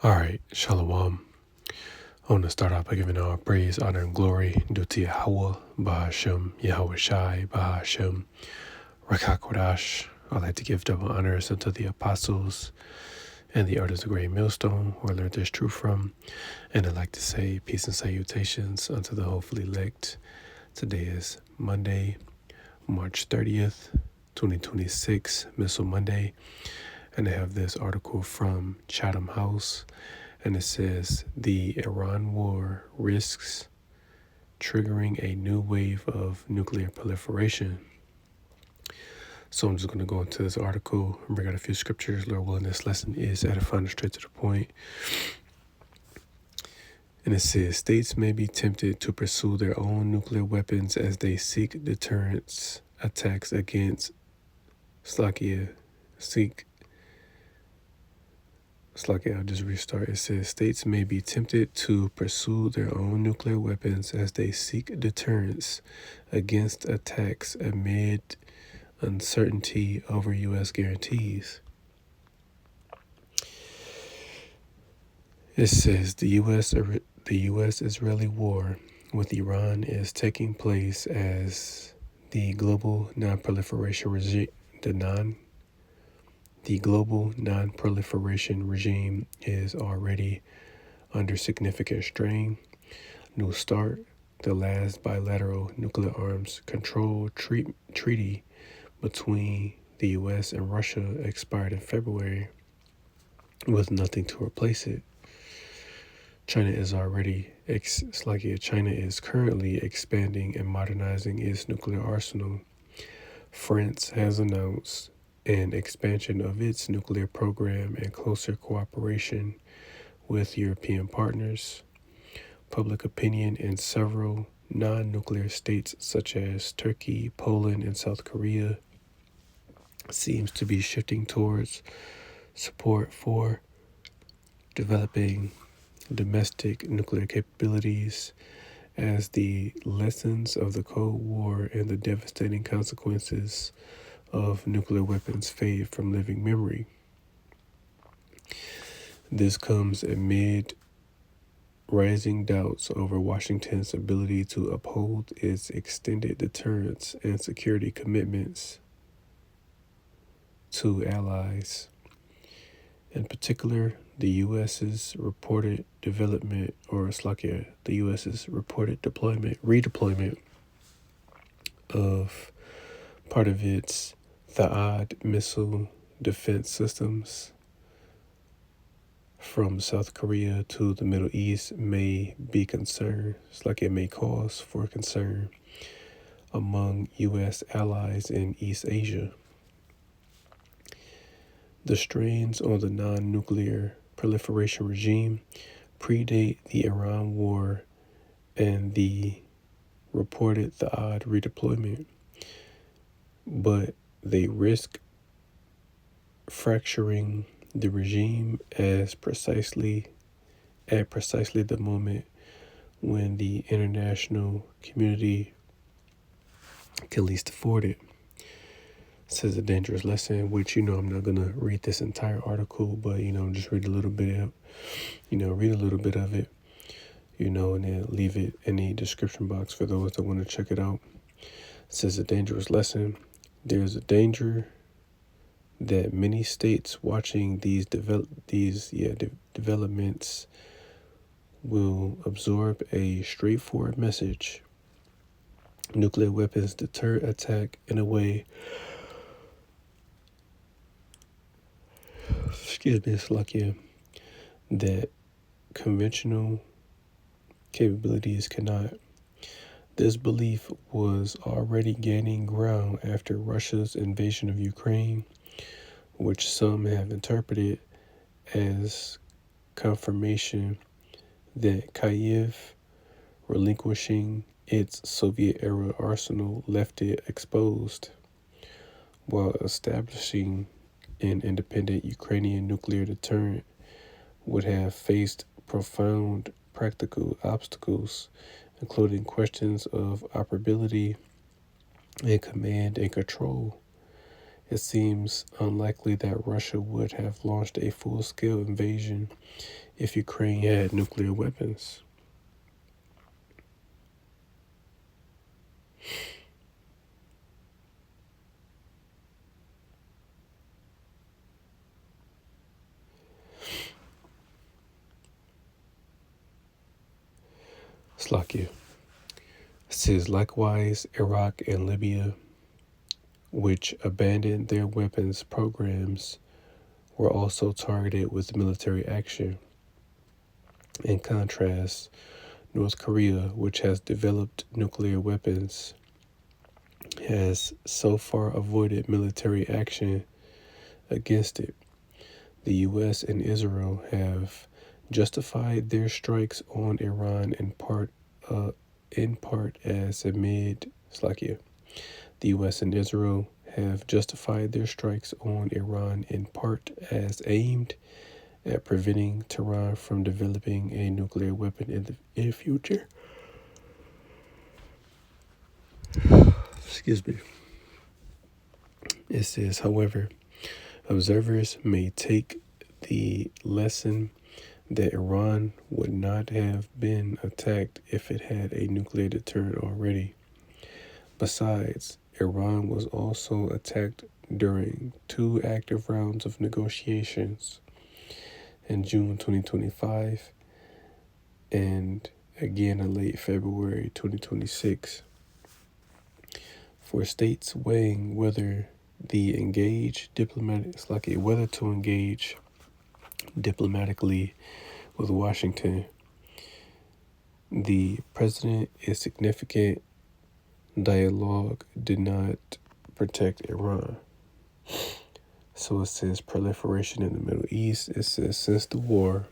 All right, Shalom. I want to start off by giving all praise, honor, and glory due to Yahweh, Bahashem, Yahweh Shai, Bahashem, Rakakodash. I'd like to give double honors unto the apostles and the elders of Great Millstone, who I learned this truth from. And I'd like to say peace and salutations unto the hopefully elect. Today is Monday, March 30th, 2026, Missile Monday. And I have this article from Chatham House. And it says, the Iran war risks triggering a new wave of nuclear proliferation. So I'm just going to go into this article and bring out a few scriptures. Lord willing, this lesson is edifying, straight to the point. And it says, states may be tempted to pursue their own nuclear weapons as they seek deterrence attacks against I'll just restart. It says, states may be tempted to pursue their own nuclear weapons as they seek deterrence against attacks amid uncertainty over U.S. guarantees. It says the U.S.-Israeli war with Iran is taking place as the global non-proliferation regime is already under significant strain. New START, the last bilateral nuclear arms control treaty between the U.S. and Russia, expired in February with nothing to replace it. China is currently expanding and modernizing its nuclear arsenal. France has announced an expansion of its nuclear program and closer cooperation with European partners. Public opinion in several non-nuclear states such as Turkey, Poland, and South Korea seems to be shifting towards support for developing domestic nuclear capabilities as the lessons of the Cold War and the devastating consequences of nuclear weapons fade from living memory. This comes amid rising doubts over Washington's ability to uphold its extended deterrence and security commitments to allies. In particular, the U.S.'s reported redeployment of part of its THAAD missile defense systems from South Korea to the Middle East may be concerned. It may cause for concern among U.S. allies in East Asia. The strains on the non-nuclear proliferation regime predate the Iran war and the reported THAAD redeployment, but they risk fracturing the regime at precisely the moment when the international community can least afford it. It says a dangerous lesson, which, I'm not going to read this entire article, but, just read a little bit of it, and then leave it in the description box for those that want to check it out. It says a dangerous lesson. There's a danger that many states watching these developments will absorb a straightforward message. Nuclear weapons deter attack in a way that conventional capabilities cannot. This belief was already gaining ground after Russia's invasion of Ukraine, which some have interpreted as confirmation that Kyiv relinquishing its Soviet-era arsenal left it exposed, while establishing an independent Ukrainian nuclear deterrent would have faced profound practical obstacles, including questions of operability and command and control. it seems unlikely that Russia would have launched a full-scale invasion if Ukraine had nuclear weapons. Slakia. It says likewise, Iraq and Libya, which abandoned their weapons programs, were also targeted with military action. In contrast, North Korea, which has developed nuclear weapons, has so far avoided military action against it. The U.S. and Israel have justified their strikes on Iran in part as The U.S. and Israel have justified their strikes on Iran in part as aimed at preventing Tehran from developing a nuclear weapon in the future. Excuse me. It says, however, observers may take the lesson that Iran would not have been attacked if it had a nuclear deterrent already. Besides, Iran was also attacked during 2 active rounds of negotiations in June 2025 and again in late February 2026. For states weighing whether to engage diplomatically with Washington, the president is significant dialogue did not protect Iran. So it says proliferation in the Middle East. It says since the war,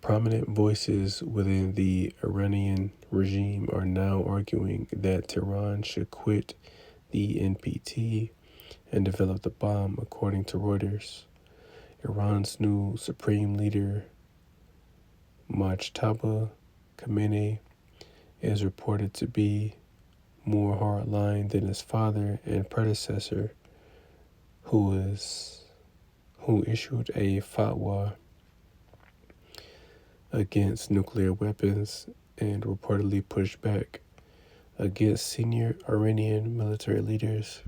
prominent voices within the Iranian regime are now arguing that Tehran should quit the NPT and develop the bomb, according to Reuters. Iran's new supreme leader, Mojtaba Khamenei, is reported to be more hardline than his father and predecessor, who issued a fatwa against nuclear weapons and reportedly pushed back against senior Iranian military leaders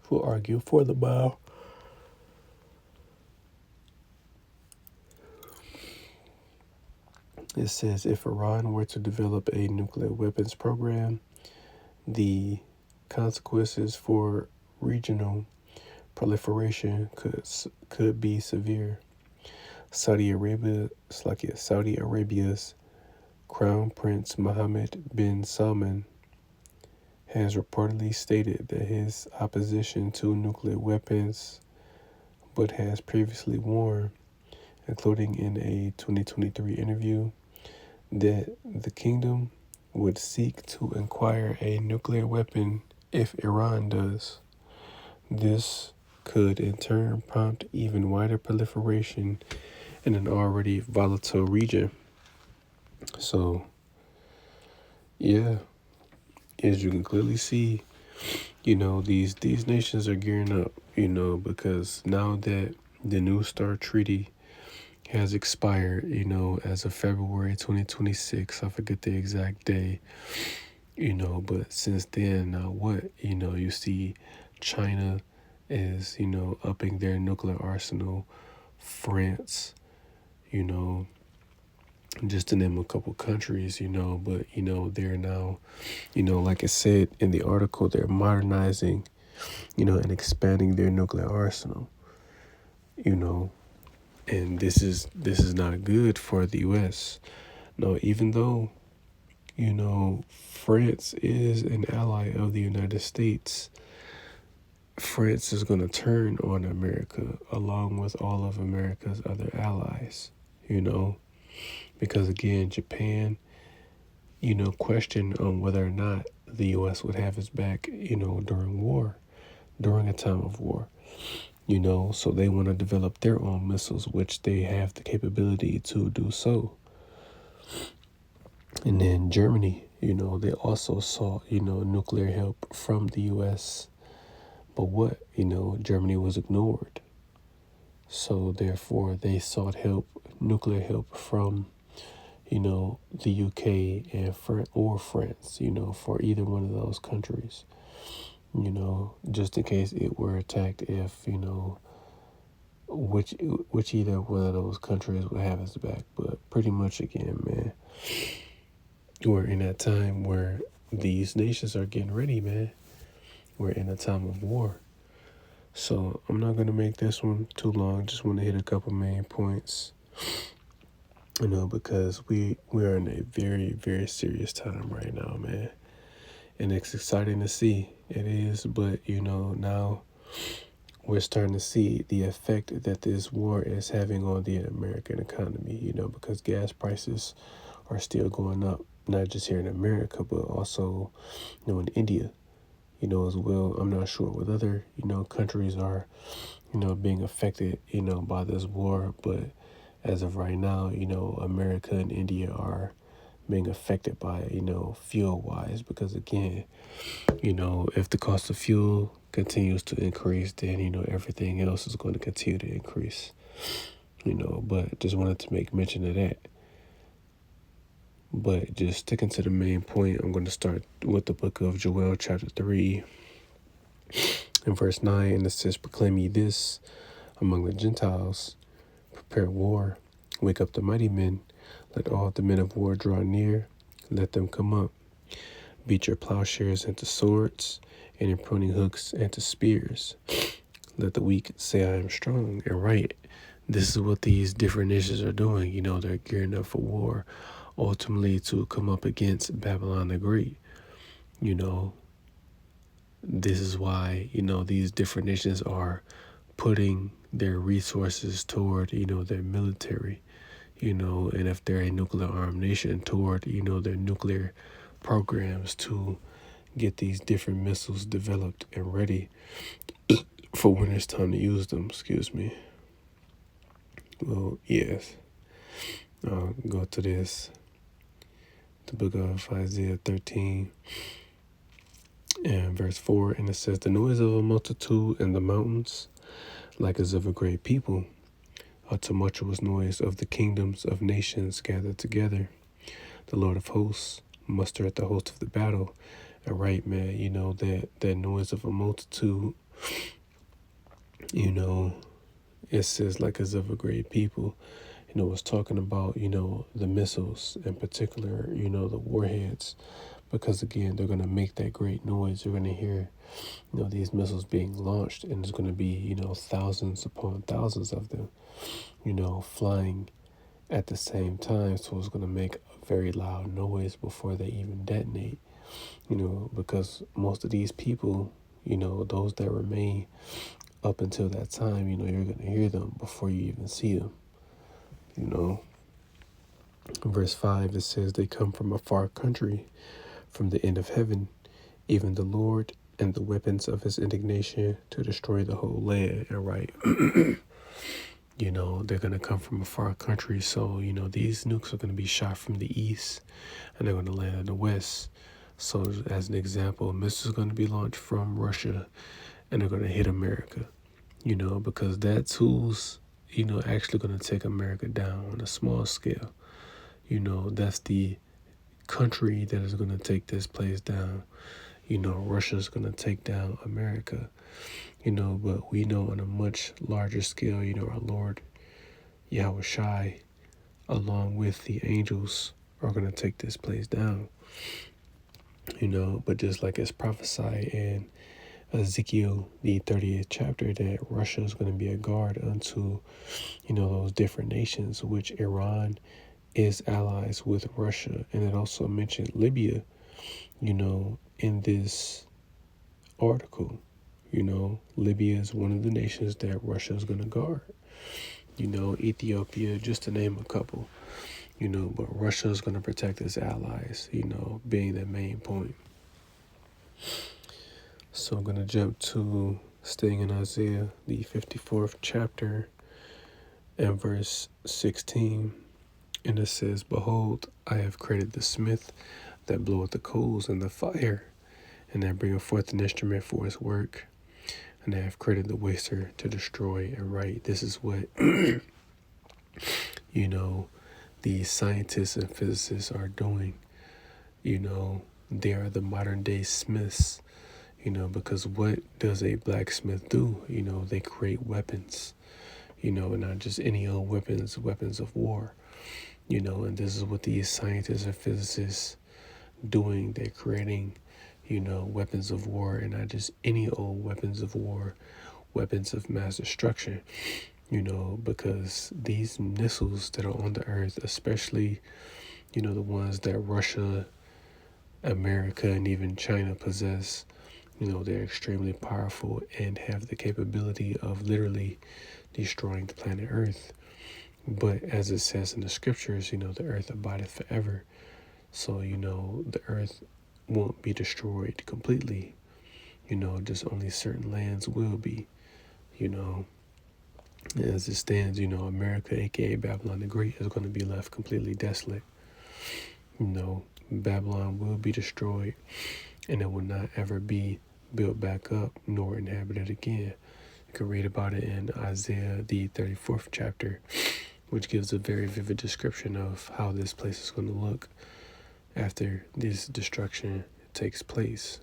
who argue for the bomb. It says if Iran were to develop a nuclear weapons program, the consequences for regional proliferation could be severe. Saudi Arabia's Crown Prince Mohammed bin Salman has reportedly stated that his opposition to nuclear weapons, but has previously warned, including in a 2023 interview, that the kingdom would seek to acquire a nuclear weapon if Iran does. This could in turn prompt even wider proliferation in an already volatile region. So, yeah, as you can clearly see, these nations are gearing up, because now that the New START Treaty has expired, as of February 2026, I forget the exact day, but since then, now what? You see China is, upping their nuclear arsenal, France, just to name a couple countries, but, they're now, like I said in the article, they're modernizing, and expanding their nuclear arsenal, and this is not good for the U.S. No, even though, France is an ally of the United States, France is going to turn on America along with all of America's other allies, because again, Japan, questioned on whether or not the U.S. would have its back, during a time of war, so they want to develop their own missiles, which they have the capability to do so. And then Germany, they also sought, nuclear help from the U.S., But what? Germany was ignored. So therefore they sought help, nuclear help from, the UK and France, for either one of those countries, just in case it were attacked, if, which either one of those countries would have its back. But pretty much again, man, we're in that time where these nations are getting ready, man. We're in a time of war. So I'm not going to make this one too long. Just want to hit a couple main points, because we are in a very, very serious time right now, man. And it's exciting to see. It is. But, now we're starting to see the effect that this war is having on the American economy, because gas prices are still going up, not just here in America, but also, in India, as well. I'm not sure what other, countries are, being affected, by this war. But as of right now, America and India are being affected by it, fuel wise, because again, if the cost of fuel continues to increase, then, everything else is going to continue to increase, but just wanted to make mention of that. But just sticking to the main point, I'm going to start with the book of Joel, chapter 3, and verse 9, and it says, "Proclaim ye this among the Gentiles, prepare war, wake up the mighty men, let all the men of war draw near, let them come up. Beat your plowshares into swords, and your pruning hooks into spears. Let the weak say, I am strong." And right, this is what these different nations are doing. They're gearing up for war, ultimately to come up against Babylon the Great. This is why, these different nations are putting their resources toward, their military, and if they're a nuclear armed nation, toward, their nuclear programs to get these different missiles developed and ready for when it's time to use them. Excuse me. Well, yes. I'll go to this. The book of Isaiah 13 and verse 4, and it says, "The noise of a multitude in the mountains, like as of a great people, a tumultuous noise of the kingdoms of nations gathered together. The Lord of hosts muster at the host of the battle." And right, man, that noise of a multitude, it says like as of a great people. It's talking about, the missiles in particular, the warheads, because again, they're going to make that great noise. You're going to hear, these missiles being launched, and there's going to be, thousands upon thousands of them, flying at the same time. So it's going to make a very loud noise before they even detonate, because most of these people, those that remain up until that time, you're going to hear them before you even see them. Verse 5, it says, "They come from a far country, from the end of heaven, even the Lord, and the weapons of his indignation to destroy the whole land." And right, they're going to come from a far country. So, these nukes are going to be shot from the east, and they're going to land in the west. So as an example, missiles are going to be launched from Russia, and they're going to hit America, because that's who's, actually going to take America down on a small scale. That's the country that is going to take this place down. Russia's going to take down America, but we know on a much larger scale, our Lord Yahushai, along with the angels, are going to take this place down. But just like it's prophesied in Ezekiel, the 30th chapter, that Russia is going to be a guard unto, those different nations, which Iran is allies with Russia. And it also mentioned Libya, in this article. Libya is one of the nations that Russia is going to guard. Ethiopia, just to name a couple. But Russia is going to protect its allies, being the main point. So I'm going to jump to staying in Isaiah, the 54th chapter, and verse 16. And it says, "Behold, I have created the smith that bloweth the coals in the fire, and that bringeth forth an instrument for his work. and I have created the waster to destroy and right. This is what, these scientists and physicists are doing. They are the modern day smiths, because what does a blacksmith do? They create weapons, and not just any old weapons of war, and this is what these scientists and physicists doing. They're creating, weapons of war, and not just any old weapons of war, weapons of mass destruction, because these missiles that are on the earth, especially, the ones that Russia, America, and even China possess, they're extremely powerful and have the capability of literally destroying the planet Earth. But as it says in the scriptures, the earth abideth forever. So, the earth won't be destroyed completely. Just only certain lands will be, as it stands, America, aka Babylon the Great, is going to be left completely desolate. Babylon will be destroyed, and it will not ever be built back up nor inhabited again. You can read about it in Isaiah, the 34th chapter, which gives a very vivid description of how this place is going to look after this destruction takes place,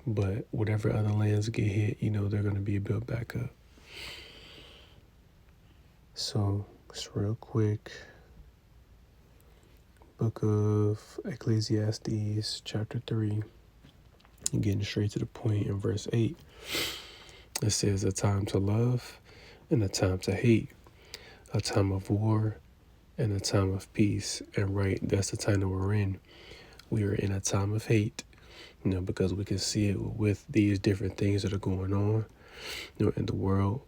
But whatever other lands get hit, they're going to be built back up. So, just real quick, book of Ecclesiastes, chapter 3, getting straight to the point in verse 8. It says, a time to love and a time to hate, a time of war and a time of peace. And right, that's the time that we're in. We are in a time of hate, because we can see it with these different things that are going on, in the world,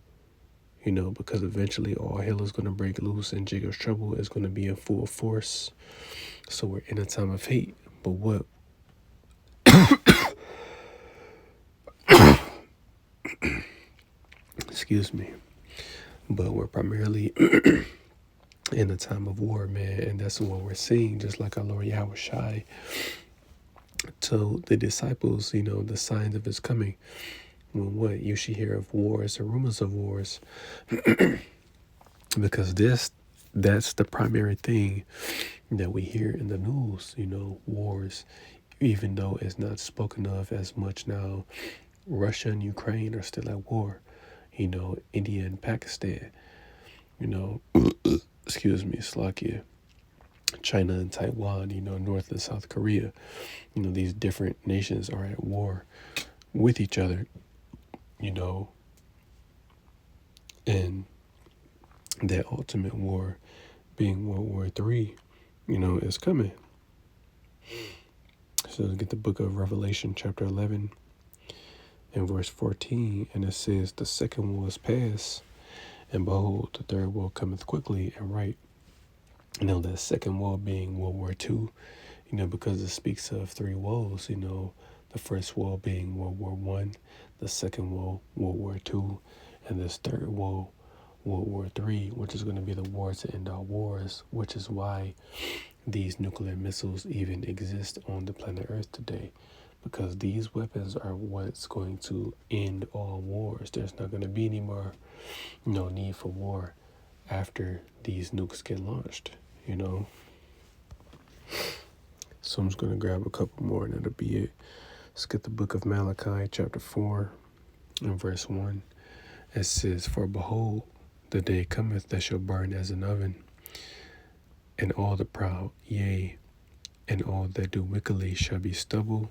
because eventually all hell is going to break loose and Jacob's trouble is going to be in full force. So we're in a time of hate. But what? Excuse me. But we're primarily in a time of war, man. And that's what we're seeing, just like our Lord Yahweh Shai told the disciples, the signs of his coming. When what? You should hear of wars or rumors of wars. Because that's the primary thing that we hear in the news, wars, even though it's not spoken of as much now. Russia and Ukraine are still at war, India and Pakistan, excuse me, Slovakia, China and Taiwan, North and South Korea, these different nations are at war with each other, and that ultimate war being World War III, is coming. So let's get the book of Revelation, chapter 11, and verse 14, and it says, the second woe is past, and behold, the third woe cometh quickly, and right. That second woe being World War II, because it speaks of three woes, the first woe being World War I, the second woe, World War II, and this third woe, World War III, which is going to be the war to end all wars, which is why these nuclear missiles even exist on the planet Earth today, because these weapons are what's going to end all wars. There's not going to be any more, need for war after these nukes get launched, So I'm just going to grab a couple more and that'll be it. Let's get the book of Malachi, chapter 4, and verse 1. It says, for behold, the day cometh that shall burn as an oven, and all the proud, yea, and all that do wickedly shall be stubble,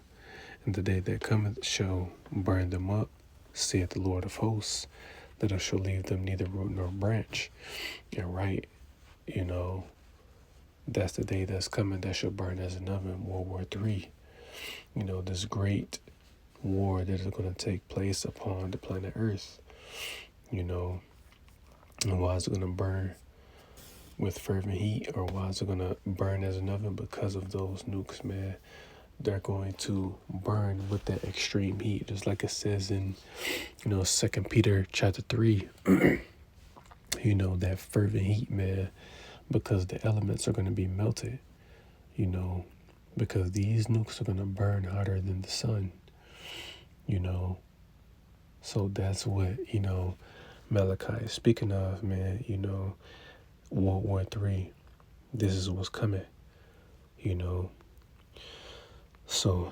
and the day that cometh shall burn them up, saith the Lord of hosts, that I shall leave them neither root nor branch. And right, that's the day that's coming that shall burn as an oven, World War III. This great war that is going to take place upon the planet Earth, and why is it going to burn with fervent heat, or why is it going to burn as an oven? Because of those nukes, man. They're going to burn with that extreme heat, just like it says in, 2 Peter chapter 3, that fervent heat, man, because the elements are going to be melted, because these nukes are going to burn hotter than the sun, So that's what, Malachi is speaking of, man. World War III, this is what's coming, you know. So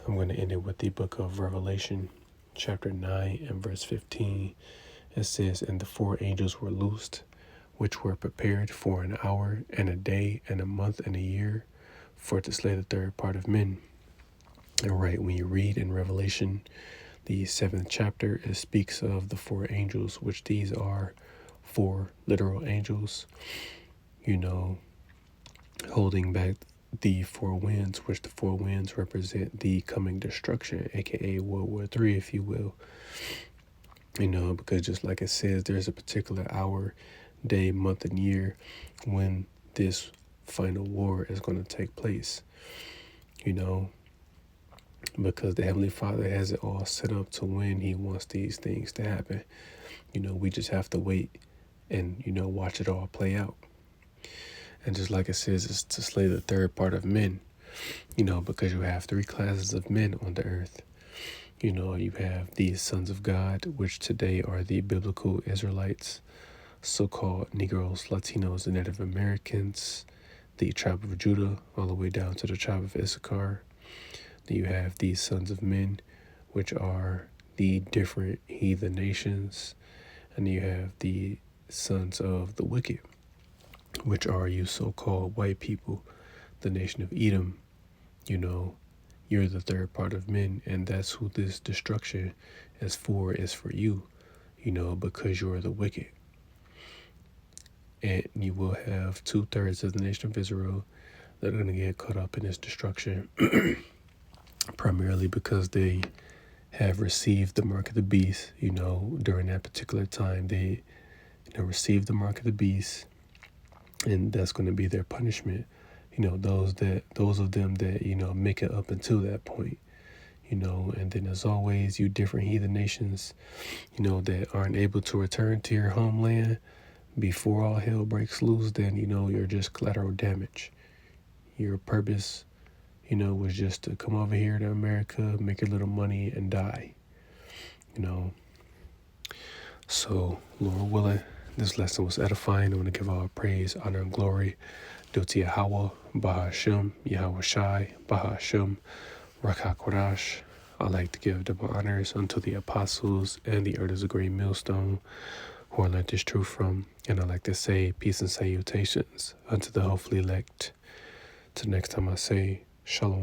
I'm going to end it with the book of Revelation, chapter 9 and verse 15. It says, "And the four angels were loosed, which were prepared for an hour and a day and a month and a year, for to slay the third part of men." And right, when you read in Revelation, the 7th chapter, it speaks of the four angels, which these are four literal angels, holding back the four winds, which the four winds represent the coming destruction, aka World War III, if you will. Because just like it says, there's a particular hour, day, month, and year when this final war is going to take place, because the Heavenly Father has it all set up to when He wants these things to happen. We just have to wait and, watch it all play out. And just like it says, it's to slay the third part of men, because you have three classes of men on the earth. You have the sons of God, which today are the biblical Israelites, so-called Negroes, Latinos, and Native Americans, the tribe of Judah, all the way down to the tribe of Issachar. Then you have the sons of men, which are the different heathen nations. And you have the sons of the wicked, which are you so-called white people, the nation of Edom. You're the third part of men, and that's who this destruction is for you, because you're the wicked. And you will have 2/3 of the nation of Israel that are going to get caught up in this destruction, primarily because they have received the mark of the beast. During that particular time, they received the mark of the beast, and that's going to be their punishment. Those of them that make it up until that point. And then as always, you different heathen nations, that aren't able to return to your homeland before all hell breaks loose, then, you're just collateral damage. Your purpose, was just to come over here to America, make a little money, and die. So, Lord willing, this lesson was edifying. I want to give all praise, honor, and glory due to Yahweh, Bahashem, Yahweh Shai, Bahashem, Rakakodash. I like to give double honors unto the apostles and the earth is a great millstone, who I learned this truth from. And I like to say peace and salutations unto the hopefully elect. Till next time I say, Shalom.